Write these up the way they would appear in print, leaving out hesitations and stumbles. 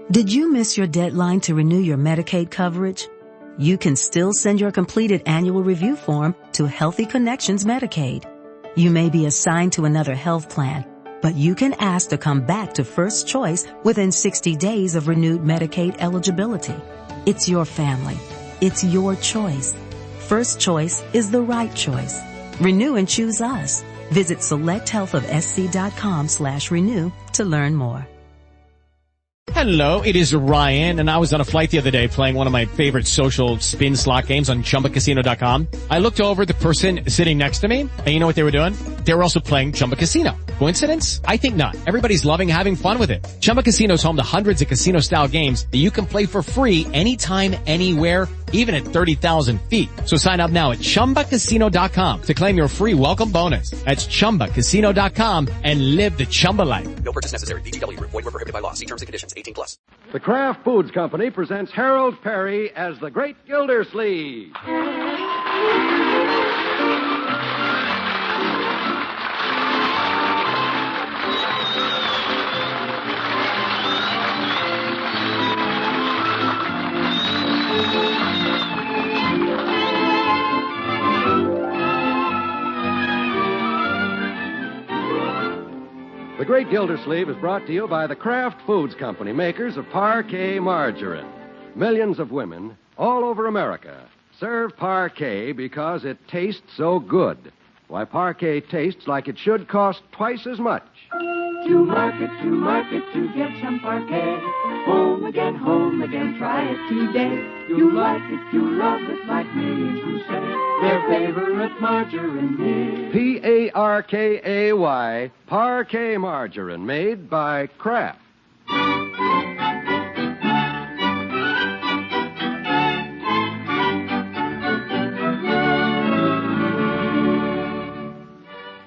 Did you miss your deadline to renew your Medicaid coverage? You can still send your completed annual review form to Healthy Connections Medicaid. You may be assigned to another health plan, but you can ask to come back to First Choice within 60 days of renewed Medicaid eligibility. It's your family. It's your choice. First Choice is the right choice. Renew and choose us. Visit selecthealthofsc.com/renew to learn more. Hello, it is Ryan, and I was on a flight the other day playing one of my favorite social spin slot games on ChumbaCasino.com. I looked over at the person sitting next to me, and you know what they were doing? They were also playing Chumba Casino. Coincidence? I think not. Everybody's loving having fun with it. Chumba Casino is home to hundreds of casino-style games that you can play for free anytime, anywhere, even at 30,000 feet. So sign up now at ChumbaCasino.com to claim your free welcome bonus. That's ChumbaCasino.com and live the Chumba life. No purchase necessary. VGW. Void where prohibited by law. See terms and conditions. 18+. The Kraft Foods Company presents Harold Perry as the Great Gildersleeve. The Great Gildersleeve is brought to you by the Kraft Foods Company, makers of Parquet margarine. Millions of women all over America serve Parquet because it tastes so good. Why, Parquet tastes like it should cost twice as much. To market, to get some Parquet. Home again, try it today. You like it, you love it, like millions who say their favorite margarine is Parkay, Parquet margarine, made by Kraft.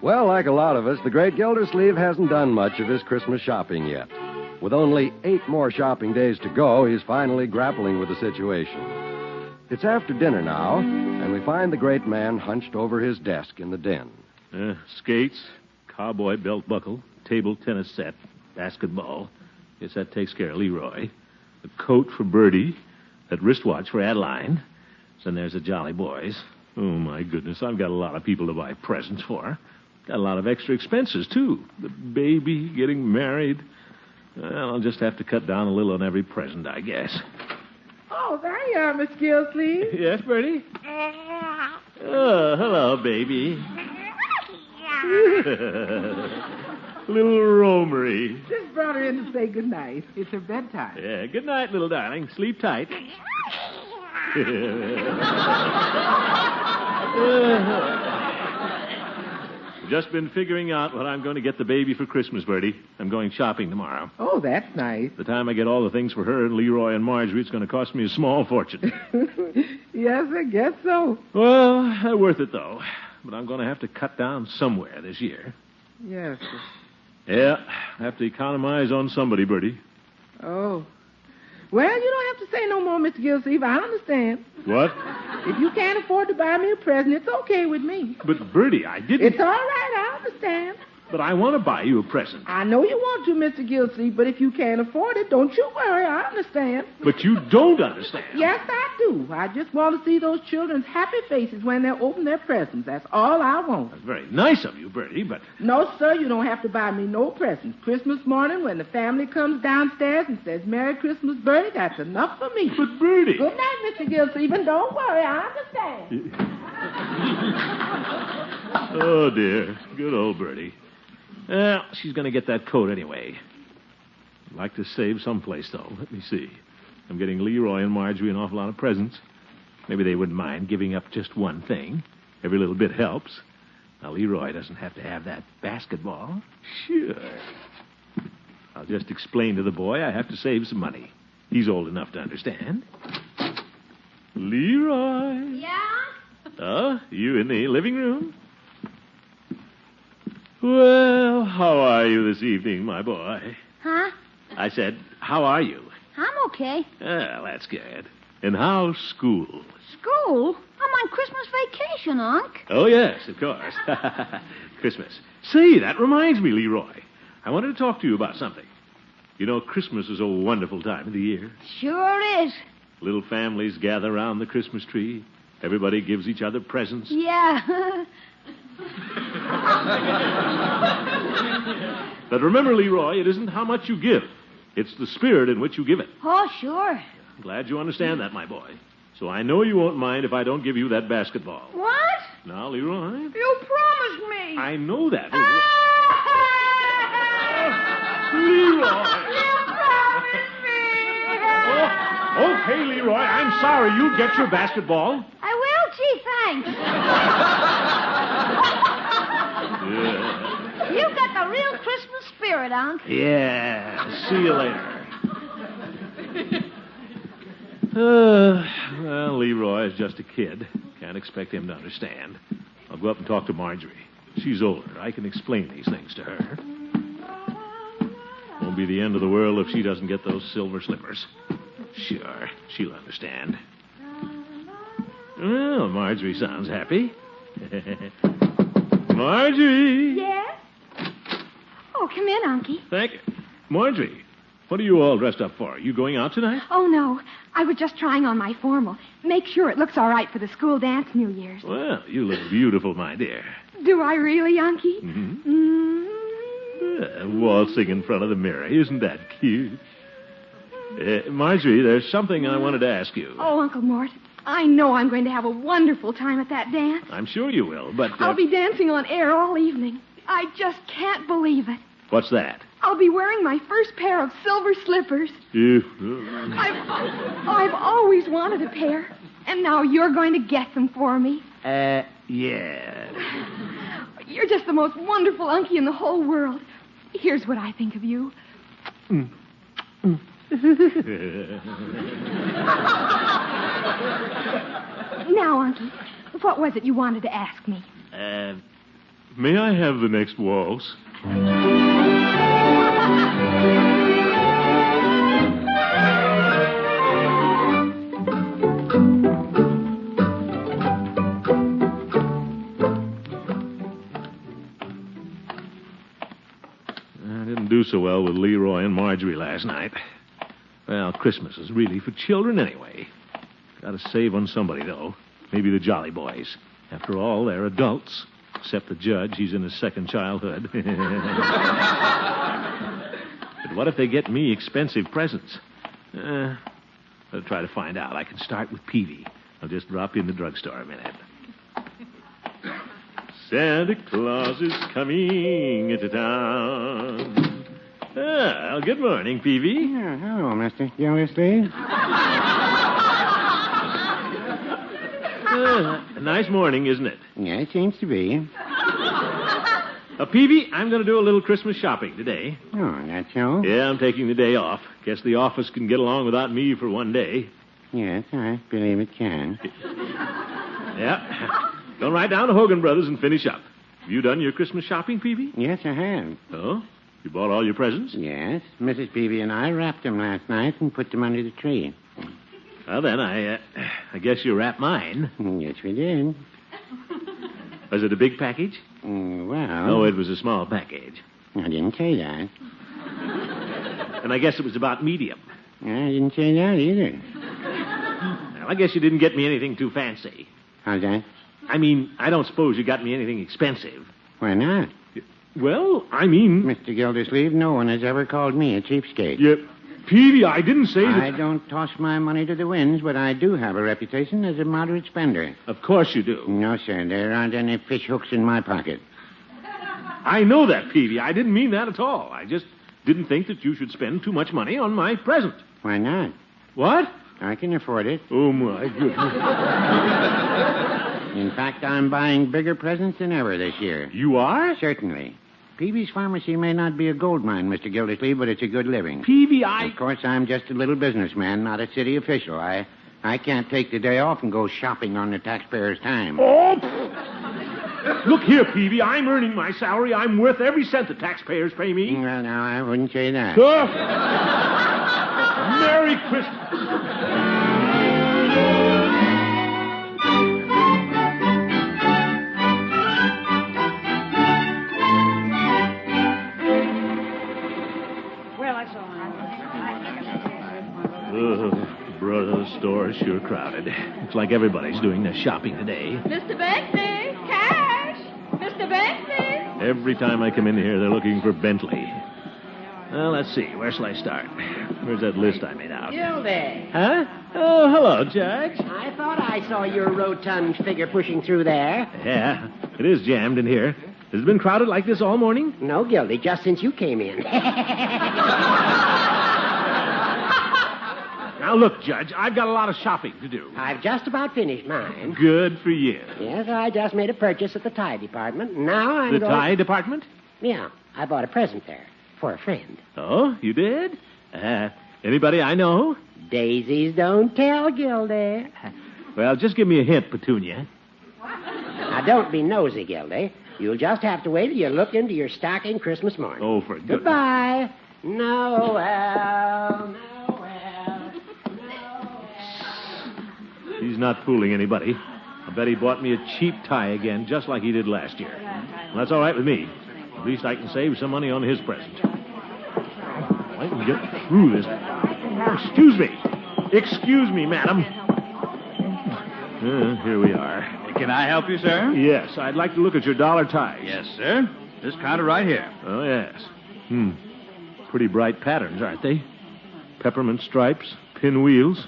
Well, like a lot of us, the Great Gildersleeve hasn't done much of his Christmas shopping yet. With only 8 more shopping days to go, he's finally grappling with the situation. It's after dinner now, and we find the great man hunched over his desk in the den. Skates, cowboy belt buckle, table tennis set, basketball. Guess that takes care of Leroy. A coat for Bertie, that wristwatch for Adeline. Then there's the Jolly Boys. Oh, my goodness, I've got a lot of people to buy presents for. Got a lot of extra expenses, too. The baby, getting married. Well, I'll just have to cut down a little on every present, I guess. Oh, there you are, Miss Gildersleeve. Yes, Bertie? Oh, hello, baby. Little Romery. Just brought her in to say good night. It's her bedtime. Yeah, good night, little darling. Sleep tight. Just been figuring out what I'm going to get the baby for Christmas, Bertie. I'm going shopping tomorrow. Oh, that's nice. The time I get all the things for her and Leroy and Marjorie, it's going to cost me a small fortune. Yes, I guess so. Well, they're worth it, though. But I'm going to have to cut down somewhere this year. Yes. Yeah, I have to economize on somebody, Bertie. Oh. Well, you don't have to say no more, Mr. Gildersleeve. I understand. What? If you can't afford to buy me a present, it's okay with me. But, Bertie, I didn't... It's all right, I understand. But I want to buy you a present. I know you want to, Mr. Gildersleeve, but if you can't afford it, don't you worry. I understand. But you don't understand. Yes, I do. I just want to see those children's happy faces when they open their presents. That's all I want. That's very nice of you, Bertie, but... No, sir, you don't have to buy me no presents. Christmas morning, when the family comes downstairs and says, Merry Christmas, Bertie, that's enough for me. But, Bertie... Good night, Mr. Gildersleeve, and don't worry. I understand. Oh, dear. Good old Bertie. Well, she's going to get that coat anyway. I'd like to save someplace, though. Let me see. I'm getting Leroy and Marjorie an awful lot of presents. Maybe they wouldn't mind giving up just one thing. Every little bit helps. Now, Leroy doesn't have to have that basketball. Sure. I'll just explain to the boy I have to save some money. He's old enough to understand. Leroy. Yeah? Oh, you in the living room? Well, how are you this evening, my boy? Huh? I said, how are you? I'm okay. Well, that's good. And how's school? School? I'm on Christmas vacation, Unc. Oh, yes, of course. Christmas. Say, that reminds me, Leroy. I wanted to talk to you about something. You know, Christmas is a wonderful time of the year. Sure is. Little families gather around the Christmas tree. Everybody gives each other presents. Yeah. But remember, Leroy, it isn't how much you give. It's the spirit in which you give it. Oh, sure. I'm glad you understand that, my boy. So I know you won't mind if I don't give you that basketball. What? Now, Leroy. You promised me. I know that. Leroy. Okay, Leroy, I'm sorry. You get your basketball. I will, gee, thanks. Yeah. You've got the real Christmas spirit, Unc. Yeah. See you later. Well, Leroy is just a kid. Can't expect him to understand. I'll go up and talk to Marjorie. She's older. I can explain these things to her. Won't be the end of the world if she doesn't get those silver slippers. Sure, she'll understand. Well, Marjorie sounds happy. Marjorie! Yes? Oh, come in, Unky. Thank you. Marjorie, what are you all dressed up for? You going out tonight? Oh, no. I was just trying on my formal. Make sure it looks all right for the school dance New Year's. Well, you look beautiful, my dear. Do I really, Unky? Mm-hmm. Waltzing in front of the mirror. Isn't that cute? Marjorie, there's something I wanted to ask you. Oh, Uncle Mort, I know I'm going to have a wonderful time at that dance. I'm sure you will, but... I'll be dancing on air all evening. I just can't believe it. What's that? I'll be wearing my first pair of silver slippers. I've always wanted a pair, and now you're going to get them for me. Yeah. You're just the most wonderful Unky in the whole world. Here's what I think of you. Now, Unky, what was it you wanted to ask me? May I have the next waltz? I didn't do so well with Leroy and Marjorie last night. Well, Christmas is really for children anyway. Got to save on somebody, though. Maybe the Jolly Boys. After all, they're adults. Except the judge, he's in his second childhood. But what if they get me expensive presents? I'll try to find out. I can start with Peavy. I'll just drop in the drugstore a minute. Santa Claus is coming into town. Well, good morning, Peavy. Yeah, hello, Mr. Gildersleeve. A nice morning, isn't it? Yeah, it seems to be. Peavy, I'm going to do a little Christmas shopping today. Oh, that's so? Yeah, I'm taking the day off. Guess the office can get along without me for one day. Yes, I believe it can. Yeah. Go right down to Hogan Brothers and finish up. Have you done your Christmas shopping, Peavy? Yes, I have. Oh? You bought all your presents? Yes. Mrs. Peavy and I wrapped them last night and put them under the tree. Well, then, I guess you wrapped mine. Yes, we did. Was it a big package? Well... No, it was a small package. I didn't say that. And I guess it was about medium. I didn't say that either. Well, I guess you didn't get me anything too fancy. How's that? I mean, I don't suppose you got me anything expensive. Why not? Well, I mean... Mr. Gildersleeve, no one has ever called me a cheapskate. Yeah, Peavy, I didn't say that... I don't toss my money to the winds, but I do have a reputation as a moderate spender. Of course you do. No, sir, there aren't any fish hooks in my pocket. I know that, Peavy. I didn't mean that at all. I just didn't think that you should spend too much money on my present. Why not? What? I can afford it. Oh, my goodness. In fact, I'm buying bigger presents than ever this year. You are? Certainly. Peavy's Pharmacy may not be a gold mine, Mr. Gildersleeve, but it's a good living. Peavy, Of course, I'm just a little businessman, not a city official. I can't take the day off and go shopping on the taxpayer's time. Oh! Look here, Peavy. I'm earning my salary. I'm worth every cent the taxpayers pay me. Well, now, I wouldn't say that. Merry Christmas. Oh, brother, the store is sure crowded. It's like everybody's doing their shopping today. Mr. Bentley, cash! Mr. Bentley! Every time I come in here, they're looking for Bentley. Well, let's see. Where shall I start? Where's that list I made out? Gildy. Huh? Oh, hello, Judge. I thought I saw your rotund figure pushing through there. Yeah, it is jammed in here. Has it been crowded like this all morning? No, Gildy, just since you came in. Now, look, Judge, I've got a lot of shopping to do. I've just about finished mine. Good for you. Yes, I just made a purchase at the tie department. Now I'm The going... tie department? Yeah, I bought a present there for a friend. Oh, you did? Anybody I know? Daisies don't tell, Gildy. Well, just give me a hint, Petunia. Now, don't be nosy, Gildy. You'll just have to wait till you look into your stocking Christmas morning. Oh, for goodness. Goodbye. Noel. He's not fooling anybody. I bet he bought me a cheap tie again, just like he did last year. Well, that's all right with me. At least I can save some money on his present. I can get through this. Excuse me, madam. Here we are. Can I help you, sir? Yes, I'd like to look at your dollar ties. Yes, sir. This counter right here. Oh, yes. Pretty bright patterns, aren't they? Peppermint stripes, pinwheels.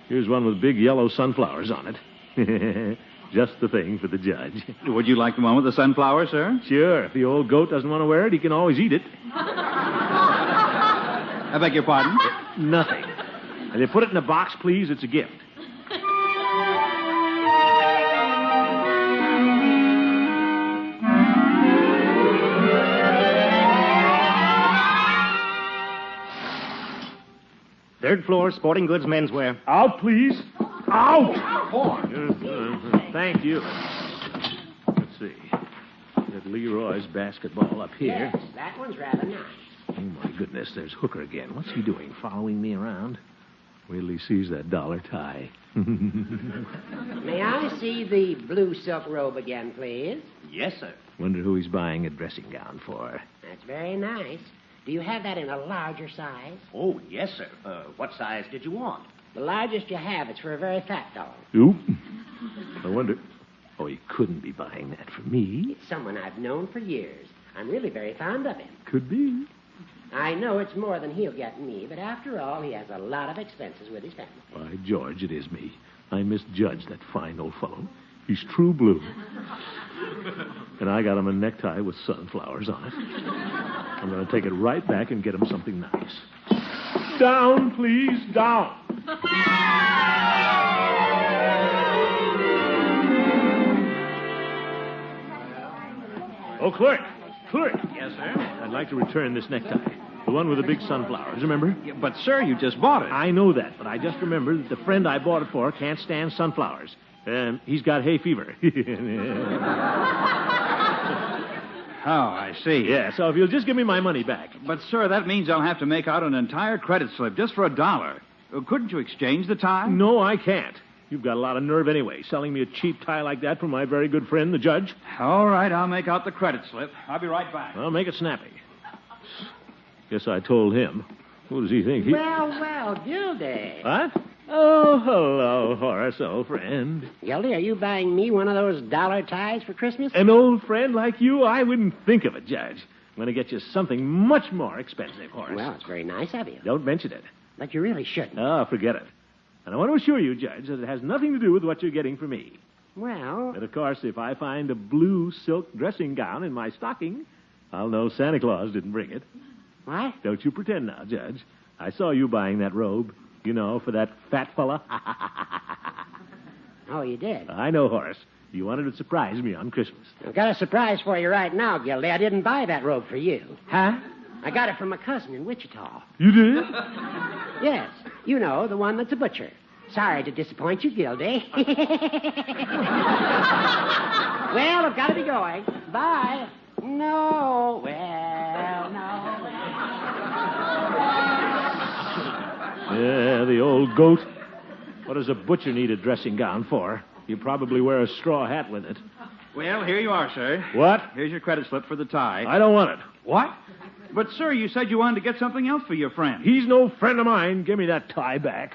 Here's one with big yellow sunflowers on it. Just the thing for the judge. Would you like the one with the sunflower, sir? Sure. If the old goat doesn't want to wear it, he can always eat it. I beg your pardon? Nothing. And you put it in a box, please. It's a gift. Third floor, sporting goods, menswear. Out, please. Out! Thank you. Let's see. Got Leroy's basketball up here. Yes, that one's rather nice. Oh, my goodness, there's Hooker again. What's he doing, following me around? Wait till he sees that dollar tie. May I see the blue silk robe again, please? Yes, sir. Wonder who he's buying a dressing gown for. That's very nice. Do you have that in a larger size? Oh, yes, sir. What size did you want? The largest you have. It's for a very fat dog. Oop. I wonder... Oh, he couldn't be buying that for me. It's someone I've known for years. I'm really very fond of him. Could be. I know it's more than he'll get me, but after all, he has a lot of expenses with his family. By George, it is me. I misjudged that fine old fellow. He's true blue. And I got him a necktie with sunflowers on it. I'm going to take it right back and get him something nice. Down, please, down. Oh, clerk. Yes, sir. I'd like to return this necktie. The one with the big sunflowers, remember? Yeah, but, sir, you just bought it. I know that, but I just remembered that the friend I bought it for can't stand sunflowers. He's got hay fever. Oh, I see. Yeah, so if you'll just give me my money back. But, sir, that means I'll have to make out an entire credit slip just for $1. Couldn't you exchange the tie? No, I can't. You've got a lot of nerve anyway, selling me a cheap tie like that from my very good friend, the judge. All right, I'll make out the credit slip. I'll be right back. Well, make it snappy. Guess I told him. What does he think? Well, Gildy. What? Oh, hello, Horace, old friend. Gildy, are you buying me one of those dollar ties for Christmas? An old friend like you? I wouldn't think of it, Judge. I'm going to get you something much more expensive, Horace. Well, it's very nice of you. Don't mention it. But you really shouldn't. Oh, forget it. And I want to assure you, Judge, that it has nothing to do with what you're getting from me. Well... But, of course, if I find a blue silk dressing gown in my stocking, I'll know Santa Claus didn't bring it. What? Don't you pretend now, Judge. I saw you buying that robe, you know, for that fat fella. Oh, you did? I know, Horace. You wanted to surprise me on Christmas. I've got a surprise for you right now, Gildy. I didn't buy that robe for you. Huh? I got it from a cousin in Wichita. You did? Yes. You know, the one that's a butcher. Sorry to disappoint you, Gildy. Well, I've got to be going. Bye. No. Yeah, the old goat. What does a butcher need a dressing gown for? You probably wear a straw hat with it. Well, here you are, sir. What? Here's your credit slip for the tie. I don't want it. What? But, sir, you said you wanted to get something else for your friend. He's no friend of mine. Give me that tie back.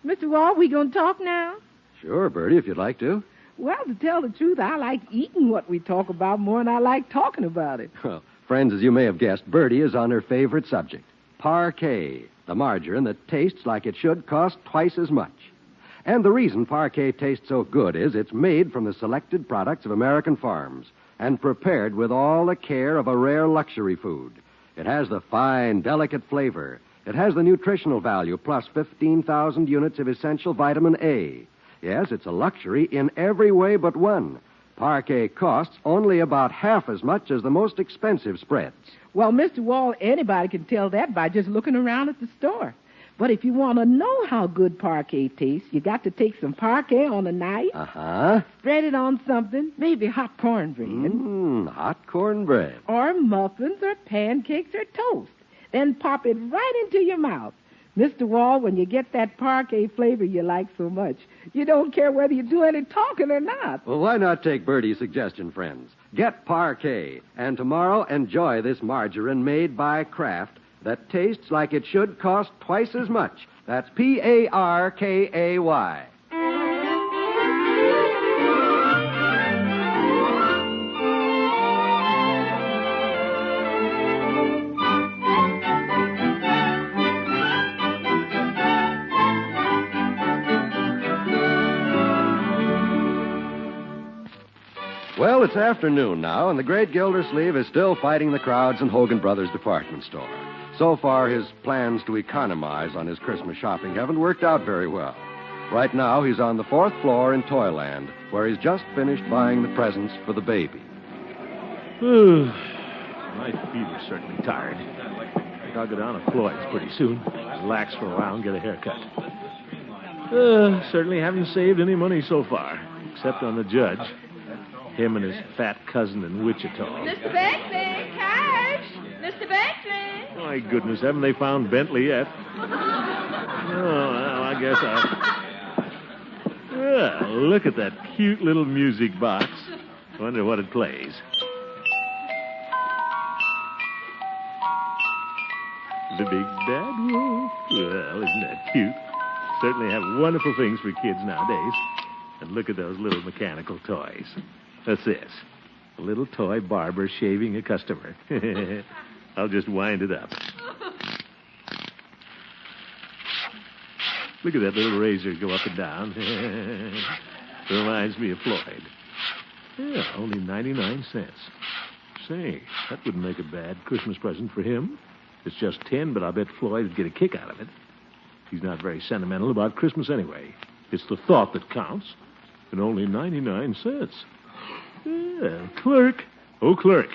Mr. Walt, we going to talk now? Sure, Bertie, if you'd like to. Well, to tell the truth, I like eating what we talk about more than I like talking about it. Well, friends, as you may have guessed, Bertie is on her favorite subject, parquet, the margarine that tastes like it should cost twice as much. And the reason parquet tastes so good is it's made from the selected products of American farms and prepared with all the care of a rare luxury food. It has the fine, delicate flavor. It has the nutritional value plus 15,000 units of essential vitamin A. Yes, it's a luxury in every way but one. Parquet costs only about half as much as the most expensive spreads. Well, Mr. Wall, anybody can tell that by just looking around at the store. But if you want to know how good parquet tastes, you got to take some parquet on a knife. Uh-huh. Spread it on something, maybe hot cornbread. Hot cornbread. Or muffins or pancakes or toast. Then pop it right into your mouth. Mr. Wall, when you get that parquet flavor you like so much, you don't care whether you do any talking or not. Well, why not take Bertie's suggestion, friends? Get parquet, and tomorrow enjoy this margarine made by Kraft that tastes like it should cost twice as much. That's Parkay. Well, it's afternoon now, and the great Gildersleeve is still fighting the crowds in Hogan Brothers department store. So far, his plans to economize on his Christmas shopping haven't worked out very well. Right now, he's on the 4th floor in Toyland, where he's just finished buying the presents for the baby. My feet are certainly tired. I think I'll go down to Floyd's pretty soon. Relax for a while and get a haircut. Certainly haven't saved any money so far, except on the judge. Him and his fat cousin in Wichita. Mr. Bentley, cash! Mr. Bentley! My goodness, haven't they found Bentley yet? Well, I guess Well, look at that cute little music box. Wonder what it plays. The Big Bad Wolf. Well, isn't that cute? Certainly have wonderful things for kids nowadays. And look at those little mechanical toys. What's this? A little toy barber shaving a customer. I'll just wind it up. Look at that little razor go up and down. Reminds me of Floyd. Yeah, only 99 cents. Say, that wouldn't make a bad Christmas present for him. It's just 10, but I bet Floyd would get a kick out of it. He's not very sentimental about Christmas anyway. It's the thought that counts. And only 99 cents. Yeah, clerk. Oh, clerk.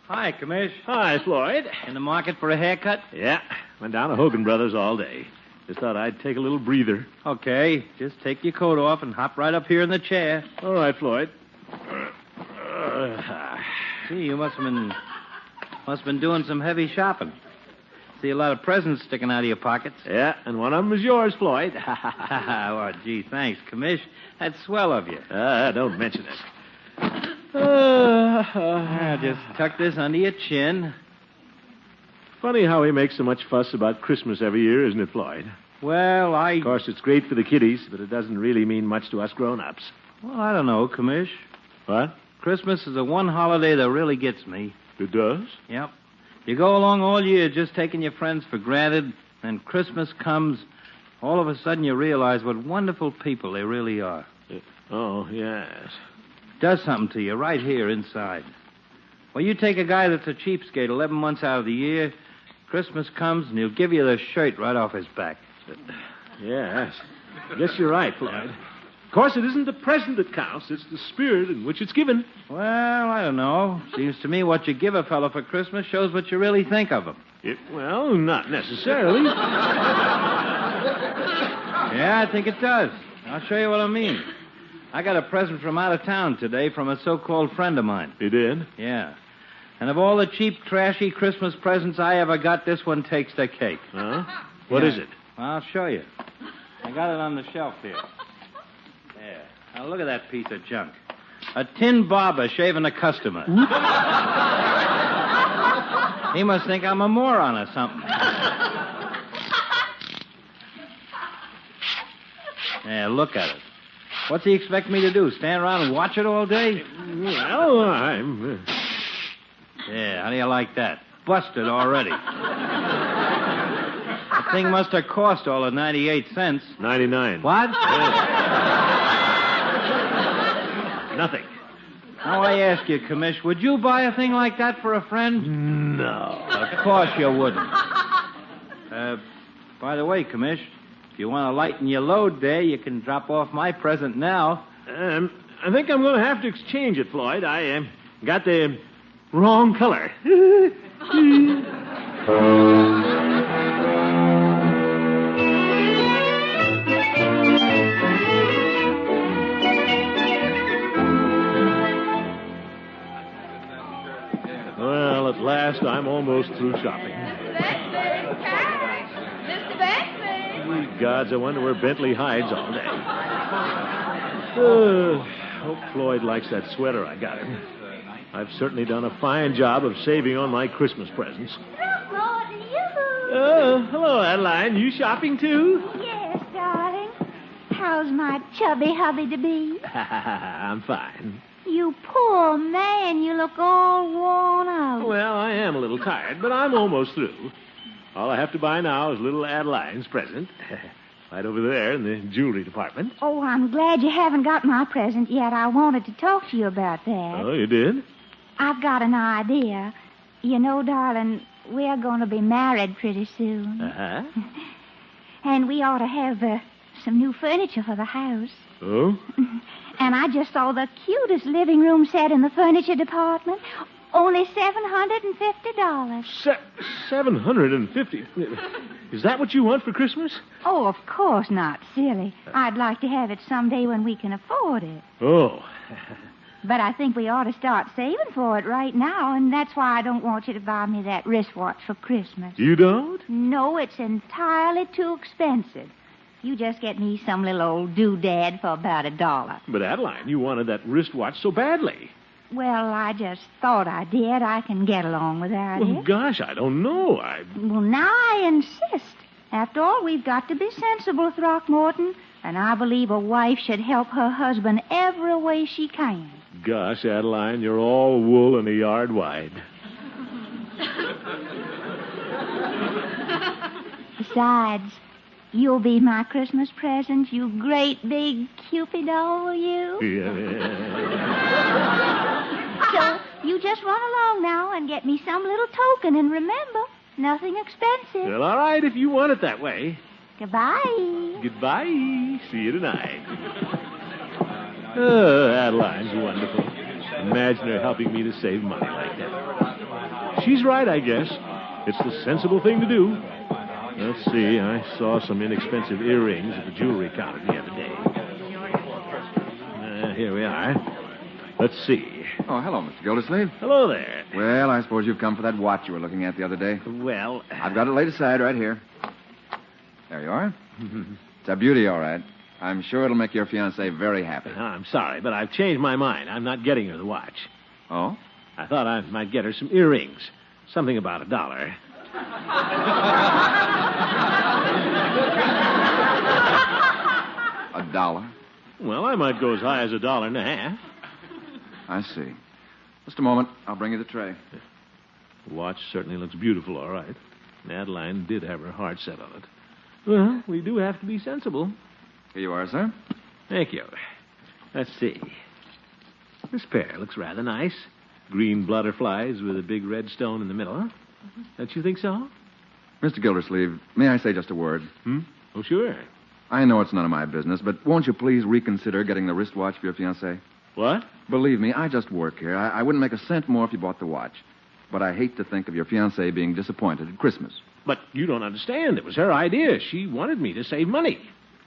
Hi, Commish. Hi, Floyd. In the market for a haircut? Yeah, went down to Hogan Brothers all day. Just thought I'd take a little breather. Okay, just take your coat off and hop right up here in the chair. All right, Floyd. Gee, you must have been doing some heavy shopping. See a lot of presents sticking out of your pockets. Yeah, and one of them is yours, Floyd. Oh, gee, thanks, Commish. That's swell of you. Don't mention it. Just tuck this under your chin. Funny how he makes so much fuss about Christmas every year, isn't it, Floyd? Well, Of course, it's great for the kiddies, but it doesn't really mean much to us grown-ups. Well, I don't know, Commish. What? Christmas is the one holiday that really gets me. It does? Yep. You go along all year just taking your friends for granted, and Christmas comes, all of a sudden you realize what wonderful people they really are. Oh, yes. Does something to you right here inside. Well, you take a guy that's a cheapskate 11 months out of the year, Christmas comes, and he'll give you the shirt right off his back. Yes. I guess you're right, Floyd. course, it isn't the present that counts. It's the spirit in which it's given. Well, I don't know. Seems to me what you give a fellow for Christmas shows what you really think of him. Well, not necessarily. Yeah, I think it does. I'll show you what I mean. I got a present from out of town today from a so-called friend of mine. You did? Yeah. And of all the cheap, trashy Christmas presents I ever got, this one takes the cake. Huh? What is it? Well, I'll show you. I got it on the shelf here. There. Now, look at that piece of junk. A tin barber shaving a customer. He must think I'm a moron or something. Yeah, look at it. What's he expect me to do, stand around and watch it all day? Well, I'm... Yeah, how do you like that? Busted already. That thing must have cost all of 98 cents. 99. What? Nothing. Now, I ask you, Commish, would you buy a thing like that for a friend? No. Of course you wouldn't. By the way, Commish, if you want to lighten your load there, you can drop off my present now. I think I'm going to have to exchange it, Floyd. I got the wrong color. Well, at last, I'm almost through shopping. Mr. Bexley. Gods, I wonder where Bentley hides all day. Hope Floyd likes that sweater I got him. I've certainly done a fine job of saving on my Christmas presents. Hello, Adeline. You shopping, too? Yes, darling. How's my chubby hubby-to-be? I'm fine. You poor man. You look all worn out. Well, I am a little tired, but I'm almost through. All I have to buy now is little Adeline's present. Right over there in the jewelry department. Oh, I'm glad you haven't got my present yet. I wanted to talk to you about that. Oh, you did? I've got an idea. You know, darling, we're going to be married pretty soon. Uh-huh. And we ought to have some new furniture for the house. Oh? And I just saw the cutest living room set in the furniture department. Only $750. $750? Is that what you want for Christmas? Oh, of course not, silly. I'd like to have it someday when we can afford it. Oh. But I think we ought to start saving for it right now, and that's why I don't want you to buy me that wristwatch for Christmas. You don't? No, it's entirely too expensive. You just get me some little old doodad for about $1. But, Adeline, you wanted that wristwatch so badly. Well, I just thought I did. I can get along without Well, it. gosh, I don't know. Well, now I insist. After all, we've got to be sensible, Throckmorton. And I believe a wife should help her husband every way she can. Gosh, Adeline, you're all wool and a yard wide. Besides, you'll be my Christmas present, you great big Cupid doll, you. So you just run along now and get me some little token, and remember, nothing expensive. Well, all right, if you want it that way. Goodbye. Goodbye. See you tonight. Oh, Adeline's wonderful. Imagine her helping me to save money like that. She's right, I guess. It's the sensible thing to do. Let's see. I saw some inexpensive earrings at the jewelry counter the other day. Here we are. Let's see. Oh, hello, Mr. Gildersleeve. Hello there. Well, I suppose you've come for that watch you were looking at the other day. Well... I've got it laid aside right here. There you are. It's a beauty, all right. I'm sure it'll make your fiancée very happy. I'm sorry, but I've changed my mind. I'm not getting her the watch. Oh? I thought I might get her some earrings. Something about $1. $1? Well, I might go as high as $1.50. I see. Just a moment. I'll bring you the tray. The watch certainly looks beautiful, all right. Adeline did have her heart set on it. Well, we do have to be sensible. Here you are, sir. Thank you. Let's see. This pair looks rather nice. Green butterflies with a big red stone in the middle. Don't you think so? Mr. Gildersleeve, may I say just a word? Oh, sure. I know it's none of my business, but won't you please reconsider getting the wristwatch for your fiancée? What? Believe me, I just work here. I wouldn't make a cent more if you bought the watch. But I hate to think of your fiancée being disappointed at Christmas. But you don't understand. It was her idea. She wanted me to save money.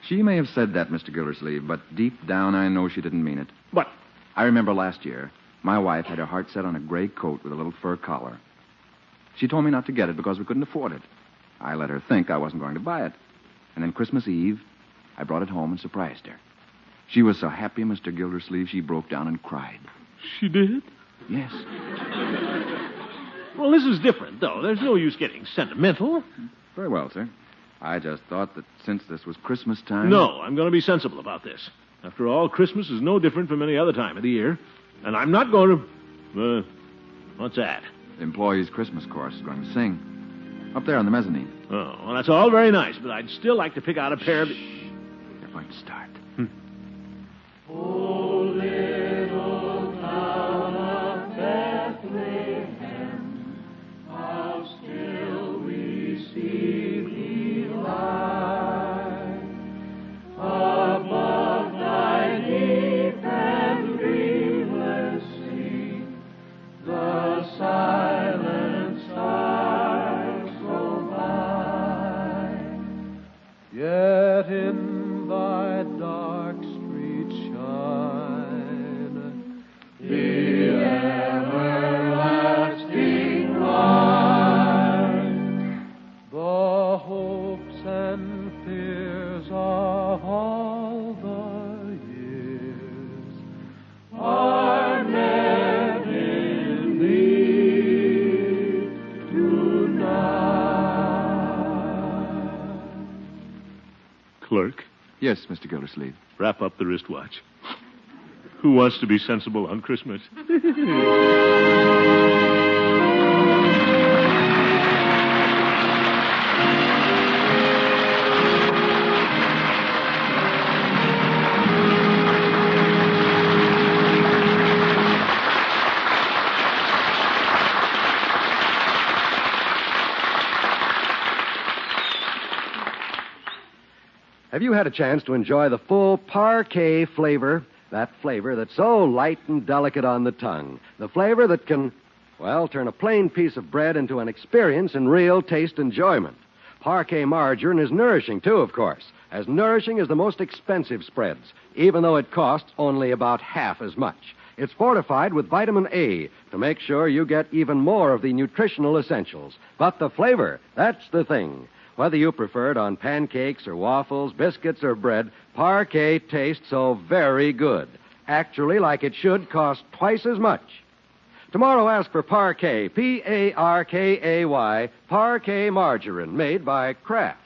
She may have said that, Mr. Gildersleeve, but deep down I know she didn't mean it. But I remember last year, my wife had her heart set on a gray coat with a little fur collar. She told me not to get it because we couldn't afford it. I let her think I wasn't going to buy it. And then Christmas Eve, I brought it home and surprised her. She was so happy, Mr. Gildersleeve, she broke down and cried. She did? Yes. Well, this is different, though. There's no use getting sentimental. Very well, sir. I just thought that since this was Christmas time... No, I'm going to be sensible about this. After all, Christmas is no different from any other time of the year. And I'm not going to... what's that? The employees' Christmas chorus is going to sing. Up there on the mezzanine. Oh, well, that's all very nice, but I'd still like to pick out a pair of... They're going to start. Oh, little town of Bethlehem, how still we see thee lie. Above thy deep and dreamless sea, the silent stars go by. Yet in thy dark street shine the everlasting light. The hopes and fears of all the years are met in thee tonight. Clerk? Yes, Mr. Gildersleeve. Wrap up the wristwatch. Who wants to be sensible on Christmas? Have you had a chance to enjoy the full parquet flavor? That flavor that's so light and delicate on the tongue. The flavor that can, well, turn a plain piece of bread into an experience in real taste enjoyment. Parquet margarine is nourishing, too, of course. As nourishing as the most expensive spreads, even though it costs only about half as much. It's fortified with vitamin A to make sure you get even more of the nutritional essentials. But the flavor, that's the thing. Whether you prefer it on pancakes or waffles, biscuits or bread, parquet tastes so very good. Actually, like it should, cost twice as much. Tomorrow, ask for Parquet, Parkay, Parquet margarine, made by Kraft.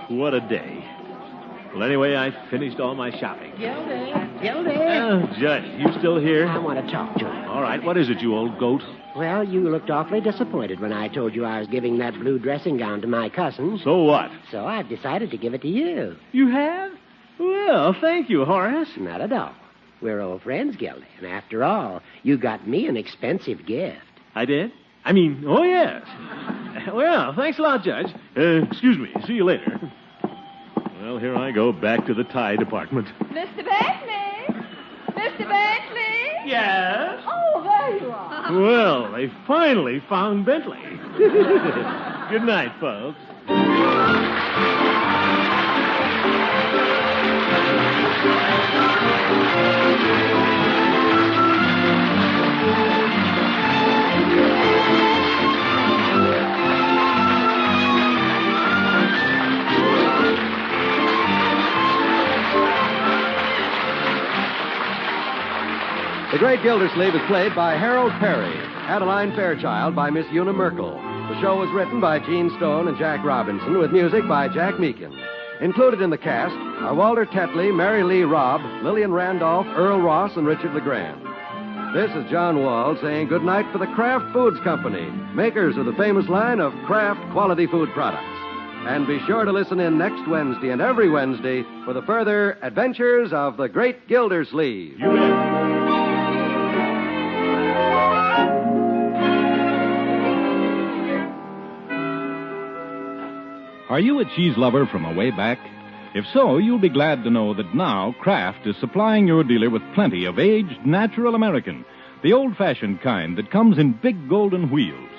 What a day. Well, anyway, I finished all my shopping. Gildy. Judge, you still here? I want to talk to you. All right, what is it, you old goat? Well, you looked awfully disappointed when I told you I was giving that blue dressing gown to my cousin. So what? So I've decided to give it to you. You have? Well, thank you, Horace. Not at all. We're old friends, Gildy. And after all, you got me an expensive gift. I did? I mean, oh, yes. Well, thanks a lot, Judge. Excuse me. See you later. Well, here I go, back to the tie department. Mr. Bentley? Mr. Bentley? Yes? Oh, there you are. Well, they finally found Bentley. Good night, folks. The Great Gildersleeve is played by Harold Perry, Adeline Fairchild by Miss Una Merkel. The show was written by Gene Stone and Jack Robinson, with music by Jack Meakin. Included in the cast are Walter Tetley, Mary Lee Robb, Lillian Randolph, Earl Ross, and Richard LeGrand. This is John Wall saying goodnight for the Kraft Foods Company, makers of the famous line of Kraft quality food products. And be sure to listen in next Wednesday and every Wednesday for the further adventures of the Great Gildersleeve. You bet. Are you a cheese lover from a way back? If so, you'll be glad to know that now Kraft is supplying your dealer with plenty of aged natural American, the old-fashioned kind that comes in big golden wheels.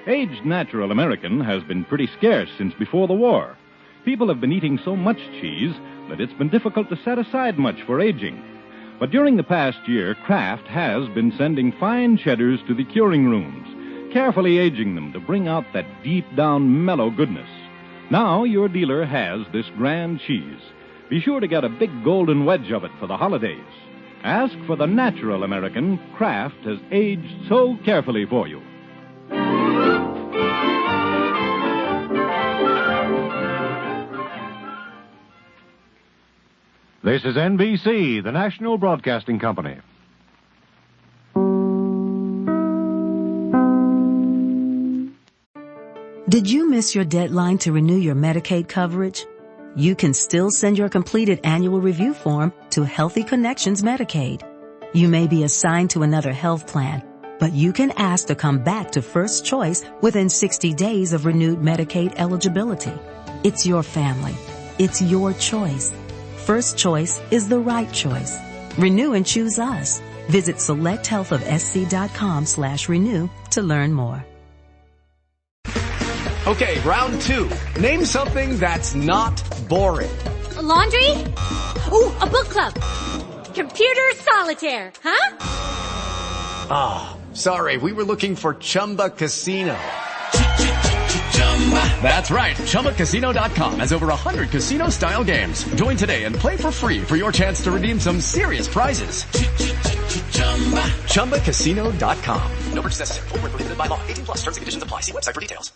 Aged natural American has been pretty scarce since before the war. People have been eating so much cheese that it's been difficult to set aside much for aging. But during the past year, Kraft has been sending fine cheddars to the curing rooms, carefully aging them to bring out that deep-down mellow goodness. Now your dealer has this grand cheese. Be sure to get a big golden wedge of it for the holidays. Ask for the natural American Kraft has aged so carefully for you. This is NBC, the National Broadcasting Company. Did you miss your deadline to renew your Medicaid coverage? You can still send your completed annual review form to Healthy Connections Medicaid. You may be assigned to another health plan, but you can ask to come back to First Choice within 60 days of renewed Medicaid eligibility. It's your family. It's your choice. First Choice is the right choice. Renew and choose us. Visit selecthealthofsc.com/renew to learn more. Okay, round two. Name something that's not boring. A laundry? Ooh, a book club. Computer solitaire, huh? Ah, sorry, we were looking for Chumba Casino. That's right, ChumbaCasino.com has over 100 casino-style games. Join today and play for free for your chance to redeem some serious prizes. ChumbaCasino.com. No purchase necessary. Void where prohibited by law. 18+. Terms and conditions apply. See website for details.